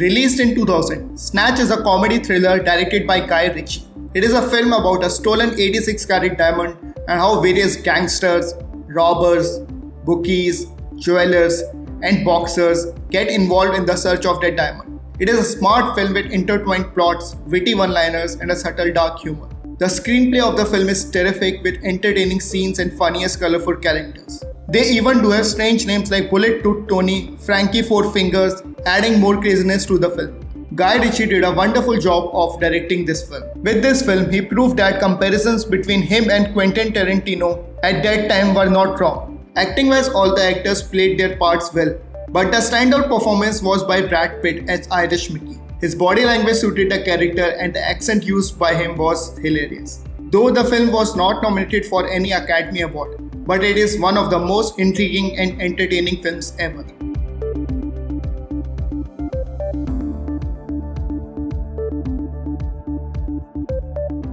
Released in 2000, Snatch is a comedy thriller directed by Guy Ritchie. It is a film about a stolen 86-carat diamond and how various gangsters, robbers, bookies, jewelers, and boxers get involved in the search of that diamond. It is a smart film with intertwined plots, witty one-liners, and a subtle dark humor. The screenplay of the film is terrific with entertaining scenes and funniest colorful characters. They even do have strange names like Bullet Tooth Tony, Frankie Four Fingers, adding more craziness to the film. Guy Ritchie did a wonderful job of directing this film. With this film, he proved that comparisons between him and Quentin Tarantino at that time were not wrong. Acting-wise, all the actors played their parts well, but the standout performance was by Brad Pitt as Irish Mickey. His body language suited the character and the accent used by him was hilarious. Though the film was not nominated for any Academy Award, but it is one of the most intriguing and entertaining films ever.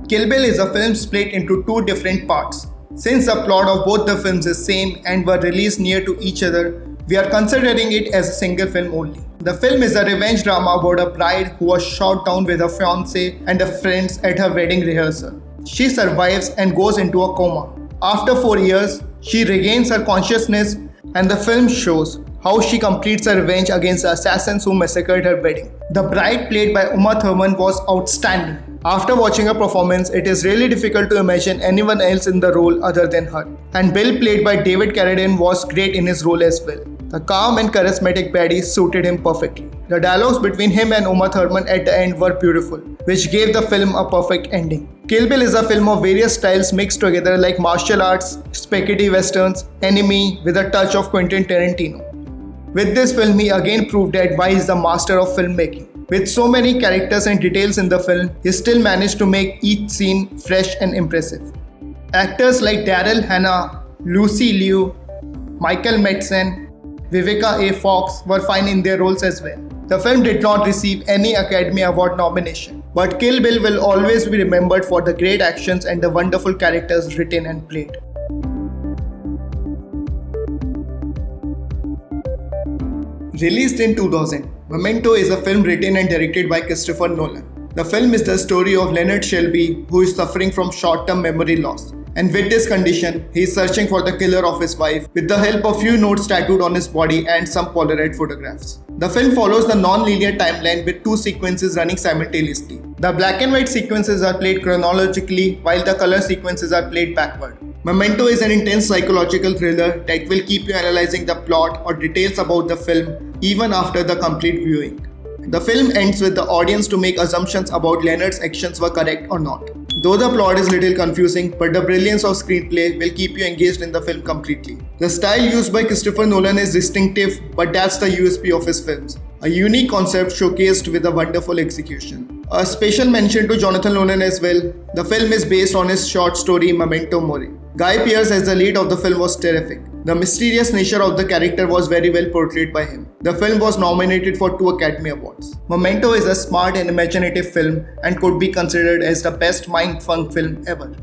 Kill Bill is a film split into two different parts. Since the plot of both the films is same and were released near to each other, we are considering it as a single film only. The film is a revenge drama about a bride who was shot down with her fiancé and her friends at her wedding rehearsal. She survives and goes into a coma. After 4 years, she regains her consciousness and the film shows how she completes her revenge against the assassins who massacred her wedding. The bride, played by Uma Thurman, was outstanding. After watching her performance, it is really difficult to imagine anyone else in the role other than her. And Bill, played by David Carradine, was great in his role as well. The calm and charismatic baddie suited him perfectly. The dialogues between him and Uma Thurman at the end were beautiful, which gave the film a perfect ending. Kill Bill is a film of various styles mixed together like martial arts, spaghetti westerns, anime with a touch of Quentin Tarantino. With this film, he again proved that why he is the master of filmmaking. With so many characters and details in the film, he still managed to make each scene fresh and impressive. Actors like Daryl Hannah, Lucy Liu, Michael Madsen, Vivica A. Fox were fine in their roles as well. The film did not receive any Academy Award nomination, but Kill Bill will always be remembered for the great actions and the wonderful characters written and played. Released in 2000, Memento is a film written and directed by Christopher Nolan. The film is the story of Leonard Shelby, who is suffering from short-term memory loss. And with this condition, he is searching for the killer of his wife with the help of few notes tattooed on his body and some Polaroid photographs. The film follows the non-linear timeline with two sequences running simultaneously. The black and white sequences are played chronologically while the color sequences are played backward. Memento is an intense psychological thriller that will keep you analyzing the plot or details about the film even after the complete viewing. The film ends with the audience to make assumptions about Leonard's actions were correct or not. Though the plot is little confusing, but the brilliance of screenplay will keep you engaged in the film completely. The style used by Christopher Nolan is distinctive, but that's the USP of his films. A unique concept showcased with a wonderful execution. A special mention to Jonathan Nolan as well. The film is based on his short story Memento Mori. Guy Pearce as the lead of the film was terrific. The mysterious nature of the character was very well portrayed by him. The film was nominated for 2 Academy Awards. Memento is a smart and imaginative film and could be considered as the best mind-funk film ever.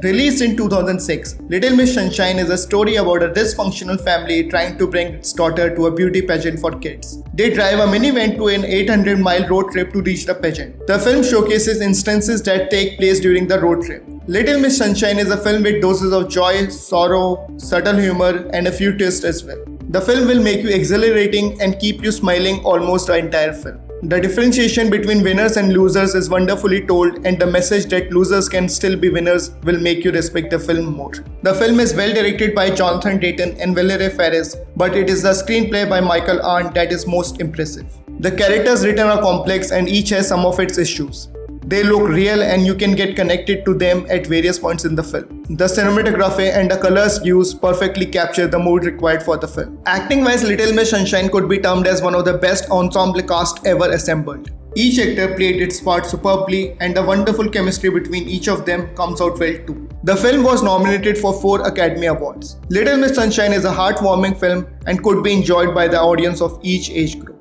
Released in 2006, Little Miss Sunshine is a story about a dysfunctional family trying to bring its daughter to a beauty pageant for kids. They drive a minivan to an 800-mile road trip to reach the pageant. The film showcases instances that take place during the road trip. Little Miss Sunshine is a film with doses of joy, sorrow, subtle humor, and a few twists as well. The film will make you exhilarating and keep you smiling almost the entire film. The differentiation between winners and losers is wonderfully told, and the message that losers can still be winners will make you respect the film more. The film is well directed by Jonathan Dayton and Valerie Faris, but it is the screenplay by Michael Arndt that is most impressive. The characters written are complex and each has some of its issues. They look real and you can get connected to them at various points in the film. The cinematography and the colors used perfectly capture the mood required for the film. Acting-wise, Little Miss Sunshine could be termed as one of the best ensemble cast ever assembled. Each actor played its part superbly and the wonderful chemistry between each of them comes out well too. The film was nominated for 4 Academy Awards. Little Miss Sunshine is a heartwarming film and could be enjoyed by the audience of each age group.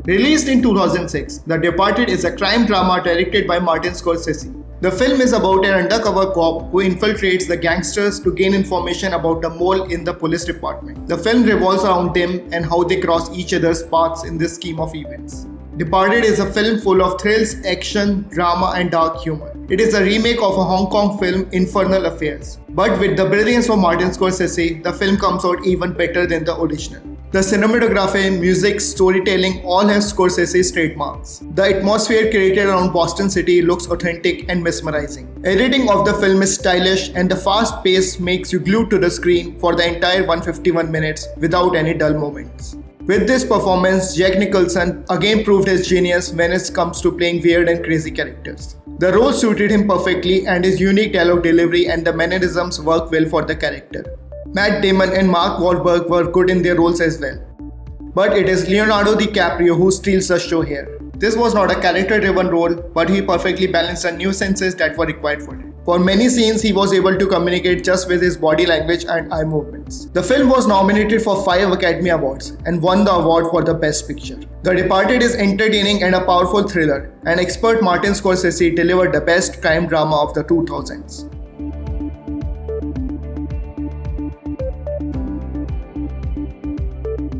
Released in 2006, The Departed is a crime drama directed by Martin Scorsese. The film is about an undercover cop who infiltrates the gangsters to gain information about a mole in the police department. The film revolves around them and how they cross each other's paths in this scheme of events. Departed is a film full of thrills, action, drama, and dark humor. It is a remake of a Hong Kong film, Infernal Affairs. But with the brilliance of Martin Scorsese, the film comes out even better than the original. The cinematography, music, storytelling all have Scorsese's trademarks. The atmosphere created around Boston City looks authentic and mesmerizing. Editing of the film is stylish and the fast pace makes you glued to the screen for the entire 151 minutes without any dull moments. With this performance, Jack Nicholson again proved his genius when it comes to playing weird and crazy characters. The role suited him perfectly and his unique dialogue delivery and the mannerisms work well for the character. Matt Damon and Mark Wahlberg were good in their roles as well. But it is Leonardo DiCaprio who steals the show here. This was not a character-driven role, but he perfectly balanced the nuances that were required for it. For many scenes, he was able to communicate just with his body language and eye movements. The film was nominated for 5 Academy Awards and won the award for the Best Picture. The Departed is entertaining and a powerful thriller, and expert Martin Scorsese delivered the best crime drama of the 2000s.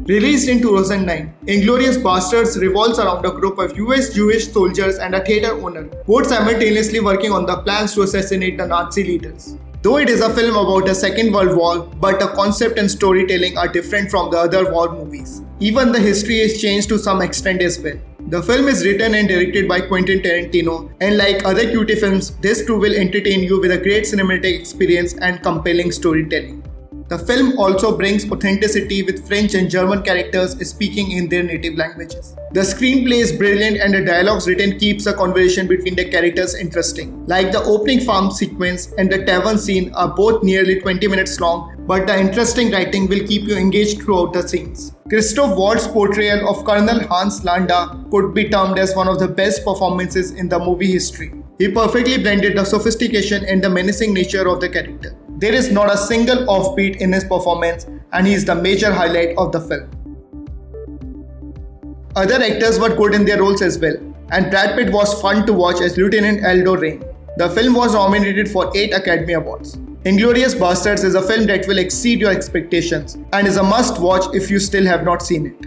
Released in 2009, Inglourious Basterds revolves around a group of US Jewish soldiers and a theatre owner, both simultaneously working on the plans to assassinate the Nazi leaders. Though it is a film about a Second World War, but the concept and storytelling are different from the other war movies. Even the history is changed to some extent as well. The film is written and directed by Quentin Tarantino, and like other QT films, this too will entertain you with a great cinematic experience and compelling storytelling. The film also brings authenticity with French and German characters speaking in their native languages. The screenplay is brilliant and the dialogues written keeps the conversation between the characters interesting. Like the opening farm sequence and the tavern scene are both nearly 20 minutes long, but the interesting writing will keep you engaged throughout the scenes. Christoph Waltz's portrayal of Colonel Hans Landa could be termed as one of the best performances in the movie history. He perfectly blended the sophistication and the menacing nature of the character. There is not a single offbeat in his performance, and he is the major highlight of the film. Other actors were good in their roles as well, and Brad Pitt was fun to watch as Lieutenant Aldo Raine. The film was nominated for 8 Academy Awards. Inglourious Basterds is a film that will exceed your expectations and is a must-watch if you still have not seen it.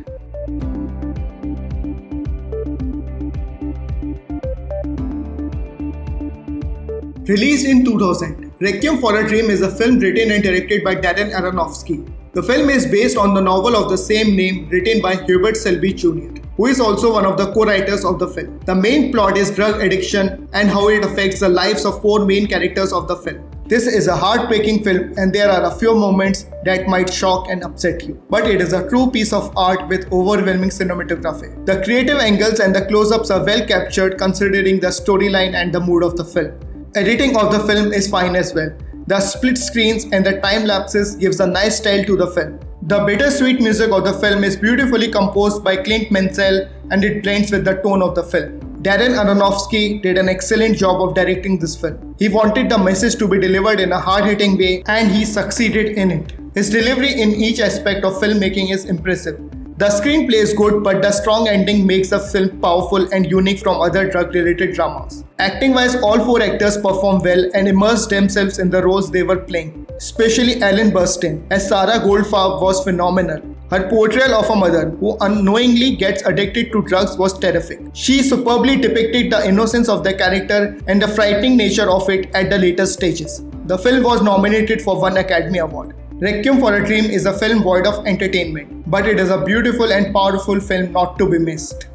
Released in 2000, Requiem for a Dream is a film written and directed by Darren Aronofsky. The film is based on the novel of the same name written by Hubert Selby Jr., who is also one of the co-writers of the film. The main plot is drug addiction and how it affects the lives of 4 main characters of the film. This is a heartbreaking film and there are a few moments that might shock and upset you. But it is a true piece of art with overwhelming cinematography. The creative angles and the close-ups are well captured considering the storyline and the mood of the film. Editing of the film is fine as well. The split screens and the time lapses gives a nice style to the film. The bittersweet music of the film is beautifully composed by Clint Mansell and it blends with the tone of the film. Darren Aronofsky did an excellent job of directing this film. He wanted the message to be delivered in a hard-hitting way and he succeeded in it. His delivery in each aspect of filmmaking is impressive. The screenplay is good, but the strong ending makes the film powerful and unique from other drug-related dramas. Acting-wise, all 4 actors perform well and immerse themselves in the roles they were playing. Especially Ellen Burstyn, as Sarah Goldfarb, was phenomenal. Her portrayal of a mother who unknowingly gets addicted to drugs was terrific. She superbly depicted the innocence of the character and the frightening nature of it at the later stages. The film was nominated for 1 Academy Award. Requiem for a Dream is a film void of entertainment, but it is a beautiful and powerful film not to be missed.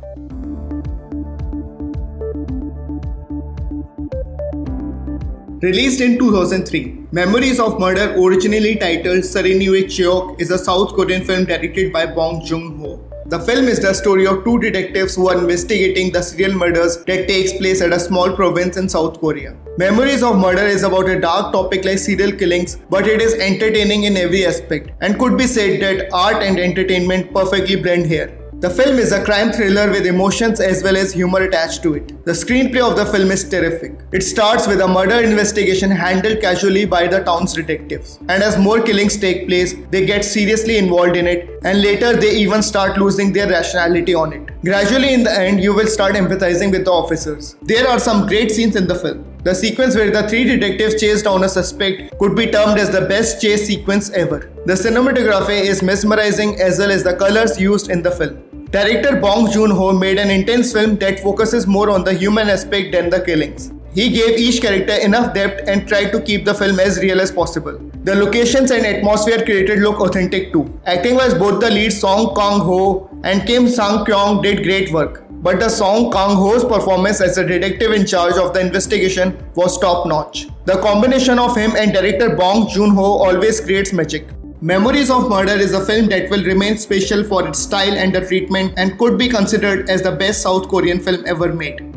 Released in 2003, Memories of Murder, originally titled Serenue Cheok, is a South Korean film directed by Bong Joon-ho. The film is the story of 2 detectives who are investigating the serial murders that takes place at a small province in South Korea. Memories of Murder is about a dark topic like serial killings, but it is entertaining in every aspect and could be said that art and entertainment perfectly blend here. The film is a crime thriller with emotions as well as humor attached to it. The screenplay of the film is terrific. It starts with a murder investigation handled casually by the town's detectives. And as more killings take place, they get seriously involved in it and later they even start losing their rationality on it. Gradually in the end, you will start empathizing with the officers. There are some great scenes in the film. The sequence where the three detectives chase down a suspect could be termed as the best chase sequence ever. The cinematography is mesmerizing as well as the colors used in the film. Director Bong Joon-ho made an intense film that focuses more on the human aspect than the killings. He gave each character enough depth and tried to keep the film as real as possible. The locations and atmosphere created look authentic too. Acting-wise, both the leads Song Kang-ho and Kim Sang-kyung did great work. But the Song Kang-ho's performance as a detective in charge of the investigation was top-notch. The combination of him and director Bong Joon-ho always creates magic. Memories of Murder is a film that will remain special for its style and the treatment and could be considered as the best South Korean film ever made.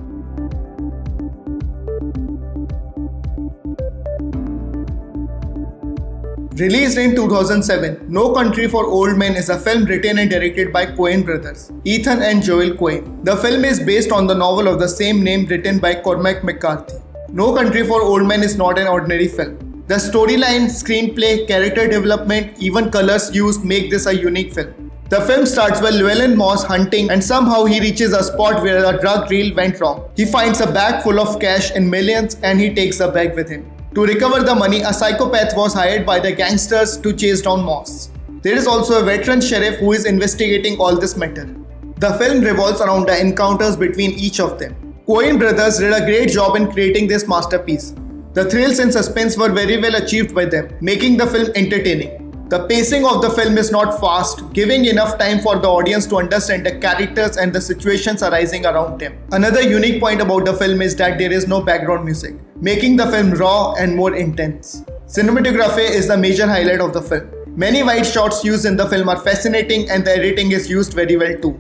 Released in 2007, No Country for Old Men is a film written and directed by Coen brothers, Ethan and Joel Coen. The film is based on the novel of the same name written by Cormac McCarthy. No Country for Old Men is not an ordinary film. The storyline, screenplay, character development, even colors used make this a unique film. The film starts with Llewellyn Moss hunting and somehow he reaches a spot where a drug deal went wrong. He finds a bag full of cash in millions and he takes the bag with him. To recover the money, a psychopath was hired by the gangsters to chase down Moss. There is also a veteran sheriff who is investigating all this matter. The film revolves around the encounters between each of them. Coen brothers did a great job in creating this masterpiece. The thrills and suspense were very well achieved by them, making the film entertaining. The pacing of the film is not fast, giving enough time for the audience to understand the characters and the situations arising around them. Another unique point about the film is that there is no background music, making the film raw and more intense. Cinematography is the major highlight of the film. Many wide shots used in the film are fascinating and the editing is used very well too.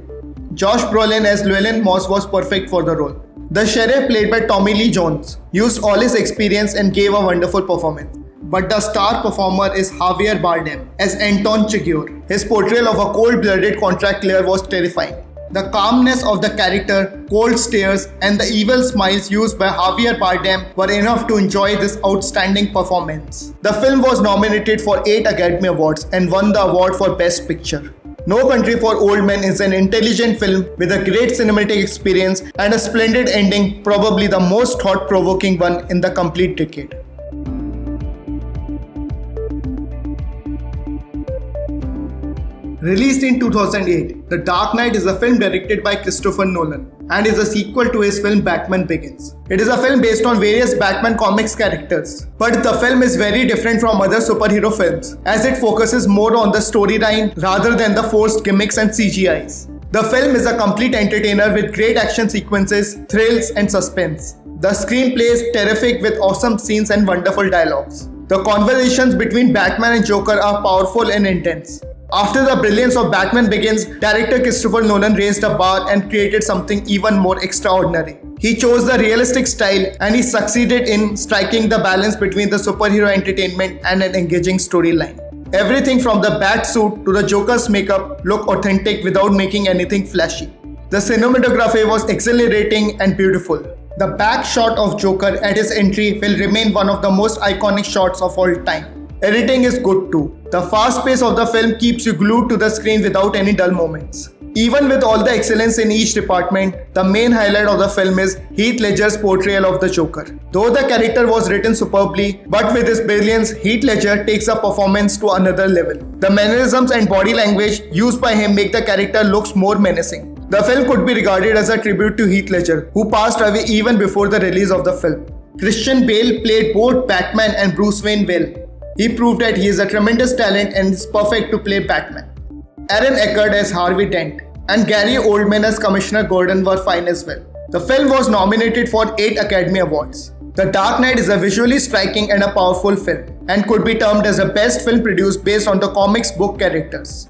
Josh Brolin as Llewellyn Moss was perfect for the role. The sheriff, played by Tommy Lee Jones, used all his experience and gave a wonderful performance. But the star performer is Javier Bardem as Anton Chigurh. His portrayal of a cold-blooded contract clerk was terrifying. The calmness of the character, cold stares, and the evil smiles used by Javier Bardem were enough to enjoy this outstanding performance. The film was nominated for 8 Academy Awards and won the award for Best Picture. No Country for Old Men is an intelligent film with a great cinematic experience and a splendid ending, probably the most thought-provoking one in the complete decade. Released in 2008, The Dark Knight is a film directed by Christopher Nolan and is a sequel to his film Batman Begins. It is a film based on various Batman comics characters, but the film is very different from other superhero films as it focuses more on the storyline rather than the forced gimmicks and CGIs. The film is a complete entertainer with great action sequences, thrills and suspense. The screenplay is terrific with awesome scenes and wonderful dialogues. The conversations between Batman and Joker are powerful and intense. After the brilliance of Batman Begins, director Christopher Nolan raised the bar and created something even more extraordinary. He chose the realistic style and he succeeded in striking the balance between the superhero entertainment and an engaging storyline. Everything from the bat suit to the Joker's makeup looked authentic without making anything flashy. The cinematography was exhilarating and beautiful. The back shot of Joker at his entry will remain one of the most iconic shots of all time. Editing is good too. The fast pace of the film keeps you glued to the screen without any dull moments. Even with all the excellence in each department, the main highlight of the film is Heath Ledger's portrayal of the Joker. Though the character was written superbly, but with his brilliance, Heath Ledger takes the performance to another level. The mannerisms and body language used by him make the character look more menacing. The film could be regarded as a tribute to Heath Ledger, who passed away even before the release of the film. Christian Bale played both Batman and Bruce Wayne well. He proved that he is a tremendous talent and is perfect to play Batman. Aaron Eckhart as Harvey Dent and Gary Oldman as Commissioner Gordon were fine as well. The film was nominated for 8 Academy Awards. The Dark Knight is a visually striking and a powerful film and could be termed as the best film produced based on the comics book characters.